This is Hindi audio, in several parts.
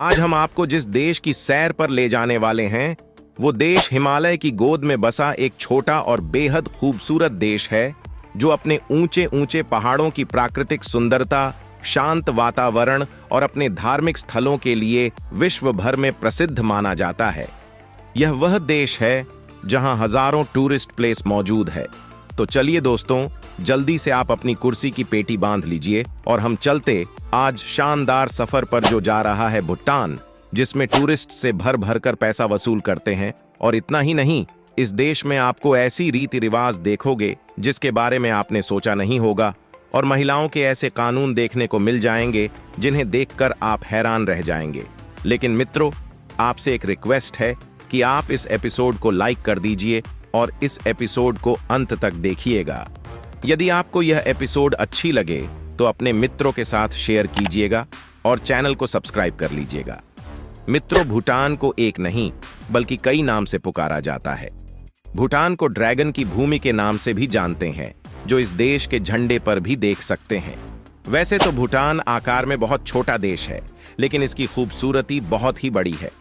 आज हम आपको जिस देश की सैर पर ले जाने वाले हैं, वो देश हिमालय की गोद में बसा एक छोटा और बेहद खूबसूरत देश है, जो अपने ऊंचे ऊंचे पहाड़ों की प्राकृतिक सुंदरता, शांत वातावरण और अपने धार्मिक स्थलों के लिए विश्व भर में प्रसिद्ध माना जाता है। यह वह देश है जहां हजारों टूरिस्ट प्लेस मौजूद है। तो चलिए दोस्तों, जल्दी से आप अपनी कुर्सी की पेटी बांध लीजिए और हम चलते आज शानदार सफर पर जो जा रहा है भूटान, जिसमें टूरिस्ट से भर भर कर पैसा वसूल करते हैं। और इतना ही नहीं, इस देश में आपको ऐसी रीति रिवाज देखोगे जिसके बारे में आपने सोचा नहीं होगा, और महिलाओं के ऐसे कानून देखने को मिल जाएंगे जिन्हें देखकर आप हैरान रह जाएंगे। लेकिन मित्रों, आपसे एक रिक्वेस्ट है कि आप इस एपिसोड को लाइक कर दीजिए और इस एपिसोड को अंत तक देखिएगा। यदि आपको यह एपिसोड अच्छी लगे तो अपने मित्रों के साथ शेयर कीजिएगा और चैनल को सब्सक्राइब कर लीजिएगा। मित्रों, भूटान को एक नहीं बल्कि कई नाम से पुकारा जाता है। भूटान को ड्रैगन की भूमि के नाम से भी जानते हैं, जो इस देश के झंडे पर भी देख सकते हैं। वैसे तो भूटान आकार में बहुत छोटा देश है, लेकिन इसकी खूबसूरती बहुत ही बड़ी है।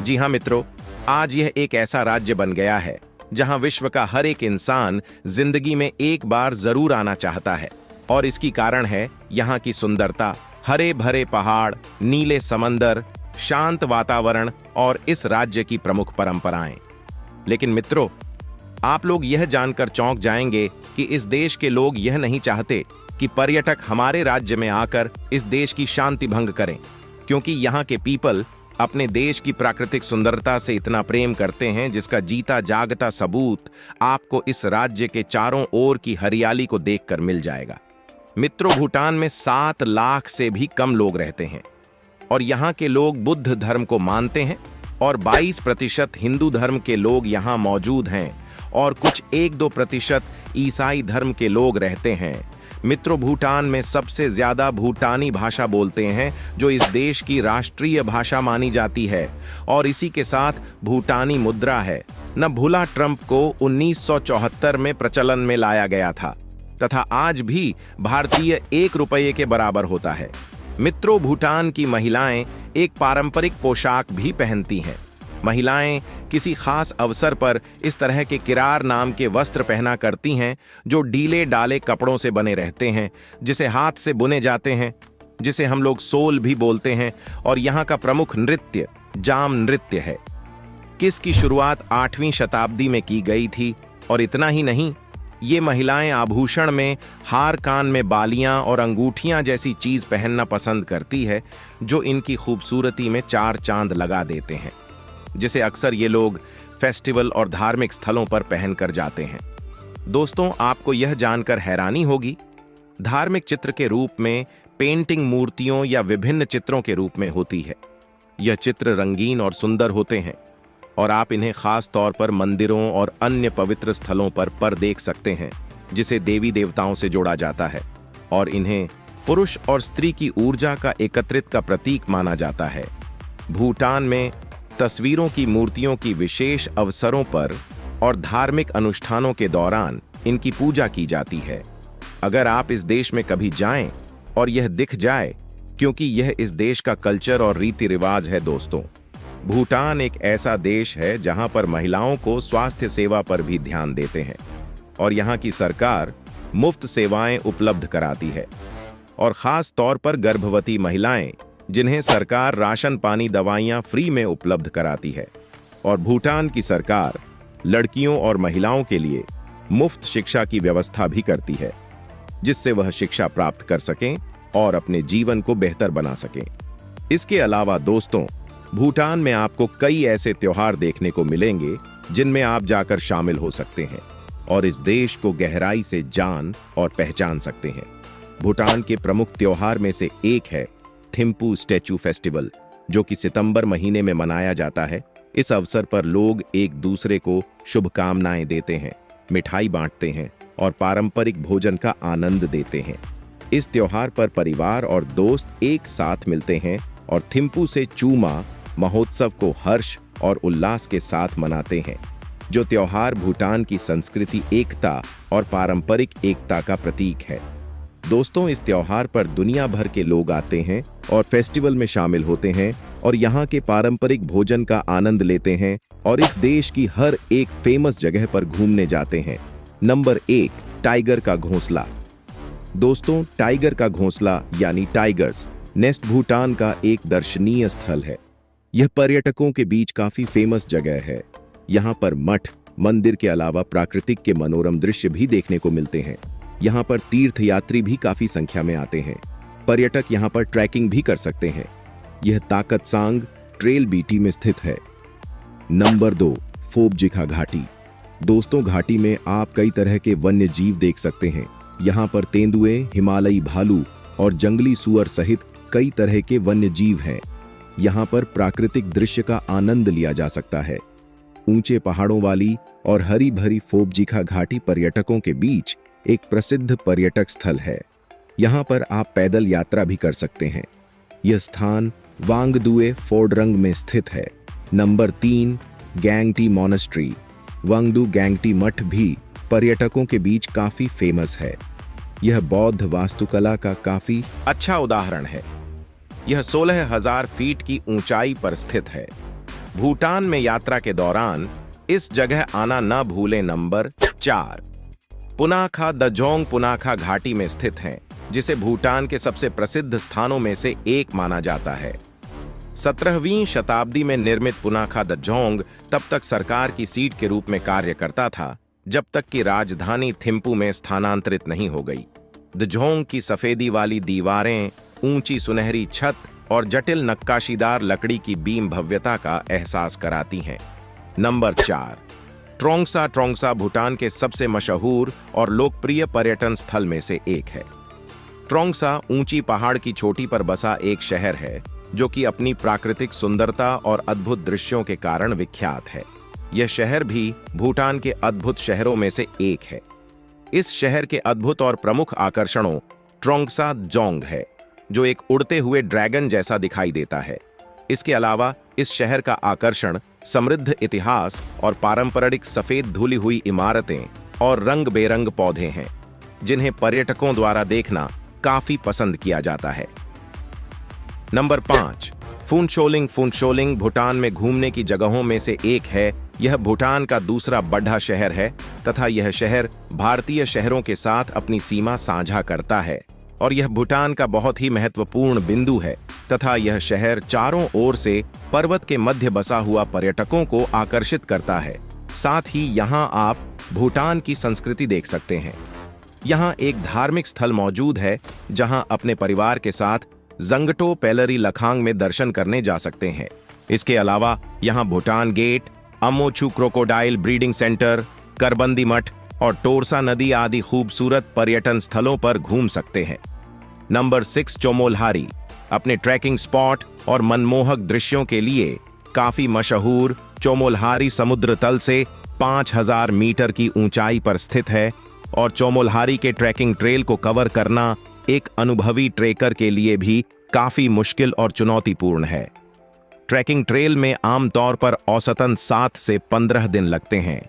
जी हाँ मित्रों, आज यह एक ऐसा राज्य बन गया है जहां विश्व का हर एक इंसान जिंदगी में एक बार जरूर आना चाहता है। और इसकी कारण है यहाँ की सुंदरता, हरे भरे पहाड़, नीले समंदर, शांत वातावरण और इस राज्य की प्रमुख परंपराएं। लेकिन मित्रों, आप लोग यह जानकर चौंक जाएंगे कि इस देश के लोग यह नहीं चाहते कि पर्यटक हमारे राज्य में आकर इस देश की शांति भंग करें, क्योंकि यहाँ के पीपल अपने देश की प्राकृतिक सुंदरता से इतना प्रेम करते हैं, जिसका जीता जागता सबूत आपको इस राज्य के चारों ओर की हरियाली को देखकर मिल जाएगा। मित्रों, भूटान में 7 लाख से भी कम लोग रहते हैं और यहाँ के लोग बुद्ध धर्म को मानते हैं, और 22% हिंदू धर्म के लोग यहाँ मौजूद हैं और कुछ 1-2% ईसाई धर्म के लोग रहते हैं। मित्रों, भूटान में सबसे ज्यादा भूटानी भाषा बोलते हैं, जो इस देश की राष्ट्रीय भाषा मानी जाती है, और इसी के साथ भूटानी मुद्रा है। न भूला ट्रंप को 1974 में प्रचलन में लाया गया था, तथा आज भी भारतीय 1 रुपये के बराबर होता है। मित्रों, भूटान की महिलाएं एक पारंपरिक पोशाक भी पहनती हैं। महिलाएं किसी खास अवसर पर इस तरह के किरार नाम के वस्त्र पहना करती हैं, जो ढीले डाले कपड़ों से बने रहते हैं, जिसे हाथ से बुने जाते हैं, जिसे हम लोग सोल भी बोलते हैं। और यहाँ का प्रमुख नृत्य जाम नृत्य है, किसकी शुरुआत 8वीं शताब्दी में की गई थी। और इतना ही नहीं, ये महिलाएं आभूषण में हार, कान में बालियां और अंगूठियां जैसी चीज पहनना पसंद करती है, जो इनकी खूबसूरती में 4 चांद लगा देते हैं, जिसे अक्सर ये लोग फेस्टिवल और धार्मिक स्थलों पर पहनकर जाते हैं। दोस्तों, आपको यह जानकर हैरानी होगी, धार्मिक चित्र के रूप में पेंटिंग मूर्तियों या विभिन्न चित्रों के रूप में होती है। यह चित्र रंगीन और सुंदर होते हैं और आप इन्हें खास तौर पर मंदिरों और अन्य पवित्र स्थलों पर देख सकते हैं, जिसे देवी देवताओं से जोड़ा जाता है, और इन्हें पुरुष और स्त्री की ऊर्जा का एकत्रित का प्रतीक माना जाता है। भूटान में तस्वीरों की मूर्तियों की विशेष अवसरों पर और धार्मिक अनुष्ठानों के दौरान इनकी पूजा की जाती है। अगर आप इस देश में कभी जाएं और यह दिख जाए, क्योंकि यह इस देश का कल्चर और रीति रिवाज है। दोस्तों, भूटान एक ऐसा देश है जहां पर महिलाओं को स्वास्थ्य सेवा पर भी ध्यान देते हैं, और यहाँ की सरकार मुफ्त सेवाएं उपलब्ध कराती है, और खास तौर पर गर्भवती महिलाएं, जिन्हें सरकार राशन पानी दवाइयां फ्री में उपलब्ध कराती है। और भूटान की सरकार लड़कियों और महिलाओं के लिए मुफ्त शिक्षा की व्यवस्था भी करती है, जिससे वह शिक्षा प्राप्त कर सकें और अपने जीवन को बेहतर बना सकें। इसके अलावा दोस्तों, भूटान में आपको कई ऐसे त्योहार देखने को मिलेंगे जिनमें आप जाकर शामिल हो सकते हैं और इस देश को गहराई से जान और पहचान सकते हैं। भूटान के प्रमुख त्योहार में से एक है थिम्पू स्टैचू फेस्टिवल, जो कि सितंबर महीने में मनाया जाता है। इस अवसर पर लोग एक दूसरे को शुभकामनाएं देते हैं, मिठाई बांटते हैं और पारंपरिक भोजन का आनंद देते हैं। इस त्योहार पर परिवार और दोस्त एक साथ मिलते हैं और थिम्पू से चूमा महोत्सव को हर्ष और उल्लास के साथ मनाते हैं, जो त्योहार भूटान की संस्कृति, एकता और पारंपरिक एकता का प्रतीक है। दोस्तों, इस त्योहार पर दुनिया भर के लोग आते हैं और फेस्टिवल में शामिल होते हैं और यहाँ के पारंपरिक भोजन का आनंद लेते हैं और इस देश की हर एक फेमस जगह पर घूमने जाते हैं। नंबर 1, टाइगर का घोंसला। दोस्तों, टाइगर का घोंसला यानी टाइगर्स नेस्ट भूटान का एक दर्शनीय स्थल है। यह पर्यटकों के बीच काफी फेमस जगह है। यहाँ पर मठ, मंदिर के अलावा प्राकृतिक के मनोरम दृश्य भी देखने को मिलते हैं। यहाँ पर तीर्थयात्री भी काफी संख्या में आते हैं। पर्यटक यहाँ पर ट्रैकिंग भी कर सकते हैं। यह ताकत सांग ट्रेल बीटी में स्थित है। नंबर 2, फोबजिखा घाटी। दोस्तों, घाटी में आप कई तरह के वन्य जीव देख सकते हैं। यहाँ पर तेंदुए, हिमालयी भालू और जंगली सुअर सहित कई तरह के वन्य जीव हैं। यहाँ पर प्राकृतिक दृश्य का आनंद लिया जा सकता है। ऊंचे पहाड़ों वाली और हरी भरी फोबजिखा घाटी पर्यटकों के बीच एक प्रसिद्ध पर्यटक स्थल है। यहाँ पर आप पैदल यात्रा भी कर सकते हैं। यह स्थान वांगदुए फोर्डरंग में स्थित है। Number 3, Gangtey monastery. वांगडू गैंगटी मठ भी पर्यटकों के बीच काफी फेमस है। यह बौद्ध वास्तुकला का काफी अच्छा उदाहरण है। यह 16,000 फीट की ऊंचाई पर स्थित है। भूटान में यात्रा के दौरान इस जगह आना न भूलें। नंबर 4, पुनाखा दजोंग पुनाखा घाटी में स्थित है, जिसे भूटान के सबसे प्रसिद्ध स्थानों में से एक माना जाता है। 17वीं शताब्दी में निर्मित पुनाखा दजोंग तब तक सरकार की सीट के रूप में कार्य करता था, जब तक कि राजधानी थिम्पू में स्थानांतरित नहीं हो गई। दजोंग की सफेदी वाली दीवारें, ऊंची सुनहरी छत और जटिल नक्काशीदार लकड़ी की बीम भव्यता का एहसास कराती हैं। नंबर 4, ट्रोंगसा। ट्रोंगसा भूटान के सबसे मशहूर और लोकप्रिय पर्यटन स्थल में से एक है। ट्रोंगसा ऊंची पहाड़ की चोटी पर बसा एक शहर है, जो कि अपनी प्राकृतिक सुंदरता और अद्भुत दृश्यों के कारण विख्यात है। यह शहर भी भूटान के अद्भुत शहरों में से एक है। इस शहर के अद्भुत और प्रमुख आकर्षणों ट्रोंगसा जोंग है, जो एक उड़ते हुए ड्रैगन जैसा दिखाई देता है। इसके अलावा इस शहर का आकर्षण समृद्ध इतिहास और पारंपरिक सफेद धुली हुई इमारतें और रंग बेरंग पौधे हैं, जिन्हें पर्यटकों द्वारा देखना काफी पसंद किया जाता है। नंबर 5, फुनशोलिंग। फुनशोलिंग भूटान में घूमने की जगहों में से एक है। यह भूटान का दूसरा बड़ा शहर है तथा यह शहर भारतीय शहरों के साथ अपनी सीमा साझा करता है और यह भूटान का बहुत ही महत्वपूर्ण बिंदु है तथा यह शहर चारों ओर से पर्वत के मध्य बसा हुआ पर्यटकों को आकर्षित करता है। साथ ही यहाँ आप भूटान की संस्कृति देख सकते हैं। यहाँ एक धार्मिक स्थल मौजूद है जहाँ अपने परिवार के साथ जंगटो पेलरी लखांग में दर्शन करने जा सकते हैं। इसके अलावा यहाँ Bhutan gate, Amochu crocodile breeding centre, Karbandi मठ और टोरसा नदी आदि खूबसूरत पर्यटन स्थलों पर घूम सकते हैं। नंबर 6, चोमोलहारी। अपने ट्रैकिंग स्पॉट और मनमोहक दृश्यों के लिए काफी मशहूर चोमोलहारी समुद्र तल से 5000 मीटर की ऊंचाई पर स्थित है और चोमोलहारी के ट्रैकिंग ट्रेल को कवर करना एक अनुभवी ट्रेकर के लिए भी काफी मुश्किल और चुनौतीपूर्ण है। ट्रैकिंग ट्रेल में आमतौर पर औसतन 7 से 15 दिन लगते हैं।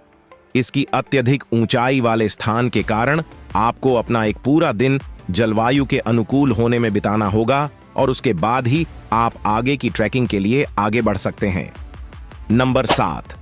इसकी अत्यधिक ऊंचाई वाले स्थान के कारण आपको अपना एक पूरा दिन जलवायु के अनुकूल होने में बिताना होगा और उसके बाद ही आप आगे की ट्रैकिंग के लिए आगे बढ़ सकते हैं। नंबर 7,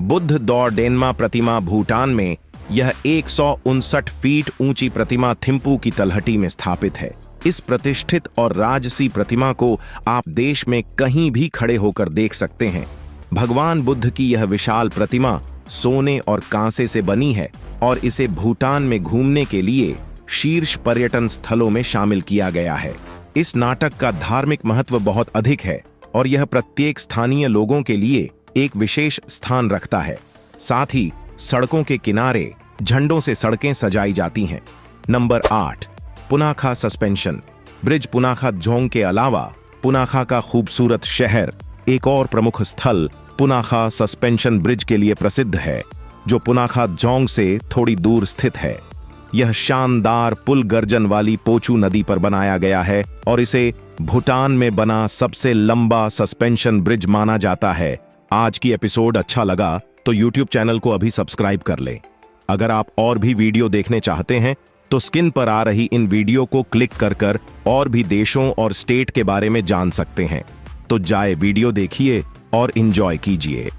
बुद्ध दौड़ डेन्मा प्रतिमा। भूटान में यह 159 फीट ऊंची प्रतिमा थिम्पू की तलहटी में स्थापित है। इस प्रतिष्ठित और राजसी प्रतिमा को आप देश में कहीं भी खड़े होकर देख सकते हैं। भगवान बुद्ध की यह विशाल प्रतिमा सोने और कांसे से बनी है और इसे भूटान में घूमने के लिए शीर्ष पर्यटन स्थलों में शामिल किया गया है। इस नाटक का धार्मिक महत्व बहुत अधिक है और यह प्रत्येक स्थानीय लोगों के लिए एक विशेष स्थान रखता है। साथ ही सड़कों के किनारे झंडों से सड़कें सजाई जाती हैं। Number 8, Punakha suspension bridge. Punakha Jong के अलावा पुनाखा का खूबसूरत शहर एक और प्रमुख स्थल पुनाखा सस्पेंशन ब्रिज के लिए प्रसिद्ध है, जो पुनाखा जोंग से थोड़ी दूर स्थित है। यह शानदार पुल गर्जन वाली पोचू नदी पर बनाया गया है और इसे भूटान में बना सबसे लंबा सस्पेंशन ब्रिज माना जाता है। आज की एपिसोड अच्छा लगा तो YouTube चैनल को अभी सब्सक्राइब कर लें। अगर आप और भी वीडियो देखने चाहते हैं तो स्क्रीन पर आ रही इन वीडियो को क्लिक कर और भी देशों और स्टेट के बारे में जान सकते हैं। तो जाए वीडियो देखिए और एंजॉय कीजिए।